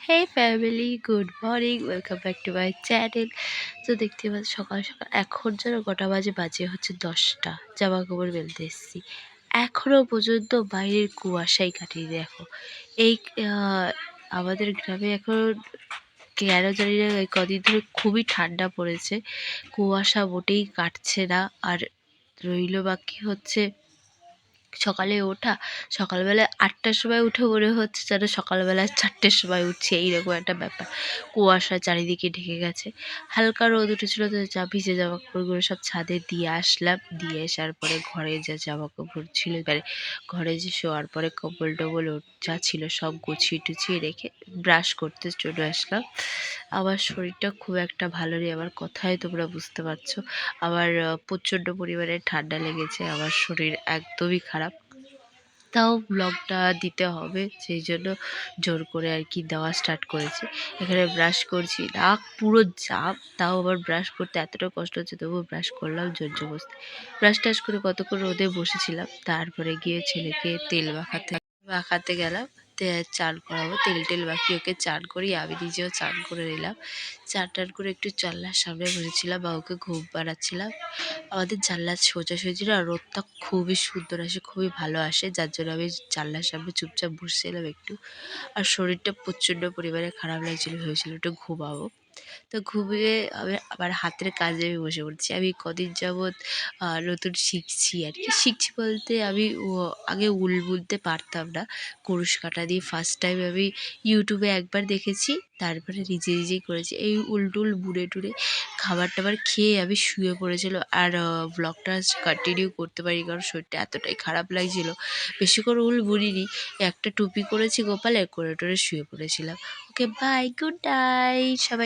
Hey family, good morning, welcome back to my channel. তো দেখতে পাচ্ছি সকাল সকাল এখন যেন কটা বাজে হচ্ছে 10টা। জামা কাপড় মেলতে এসেছি, এখনও পর্যন্ত বাইরের কুয়াশাই কাটিয়ে দেখো। এই আমাদের গ্রামে এখন কেন জানি না এই কদিন ধরে খুবই ঠান্ডা পড়েছে, কুয়াশা মোটেই কাটছে না। আর রইল বাকি হচ্ছে সকালে ওঠা। সকালবেলা 8টার সময় উঠে মনে হচ্ছে যেন সকালবেলা 4টের সময় উঠছে, এইরকম একটা ব্যাপার। কুয়াশা চারিদিকে ঢেকে গেছে, হালকা রোদ উঠেছিল, তো ভিজে জামা কাপড়গুলো সব ছাদে দিয়ে আসলাম। দিয়ে আসার পরে ঘরে যা জামা কাপড় ছিল, এবারে ঘরে যে শোয়ার পরে কম্বল টম্বল যা ছিল সব গুছিয়ে টুছিয়ে রেখে ব্রাশ করতে চলে আসলাম। আমার শরীরটা খুব একটা ভালো নেই, আমার কথায় তোমরা বুঝতে পারছো। আমার প্রচণ্ড পরিমাণে ঠান্ডা লেগেছে, আমার শরীর একদমই খারাপ। তাও ব্লগটা দিতে হবে, সেই জন্য জোর করে আর কি দেওয়া স্টার্ট করেছি। এখানে ব্রাশ করছি, নাক পুরো জাম, তাও আবার ব্রাশ করতে এতটা কষ্ট হচ্ছে, তবুও ব্রাশ করলাম জোর জবরদস্তি। ব্রাশ টাশ করে কতক্ষণ রোদে বসেছিলাম, তারপরে গিয়ে ছেলেকে তেল মাখাতে গেলাম। চান করাবো, তেল টেল মাখিয়ে ওকে চান করি, আমি নিজেও চান করে নিলাম। চান টান করে একটু জানলার সামনে বসেছিলাম বা ওকে ঘুম পাড়াচ্ছিলাম। আমাদের জানলার সোজাসুজি না রোদটা খুবই সুন্দর আসে, খুবই ভালো আসে, যার জন্য আমি জানলার সামনে চুপচাপ বসছিলাম একটু। আর শরীরটা প্রচণ্ড পরিমাণে খারাপ লাগছিল, ভেবেছিলাম একটু ঘুমাবো। তো ঘুমিয়ে আমি আবার হাতের কাজে আমি বসে পড়ছি। আমি কদিন যাবৎ নতুন শিখছি আর কি। শিখছি বলতে আমি আগে উল বুনতে পারতাম না, কুরুশ কাঁটা দিয়ে ফার্স্ট টাইম আমি ইউটিউবে একবার দেখেছি, তারপরে নিজে নিজেই করেছি। এই উল টুল বুনে টুনে খাবার টাবার খেয়ে আমি শুয়ে পড়েছিলাম, আর ব্লগটা কন্টিনিউ করতে পারি কারণ শরীরটা এতটাই খারাপ লাগছিল। বেশিক্ষণ উল বুনিনি, একটা টুপি করেছি গোপালের, করে টোরে শুয়ে পড়েছিলাম। ওকে বাই, গুড নাইট সবাই।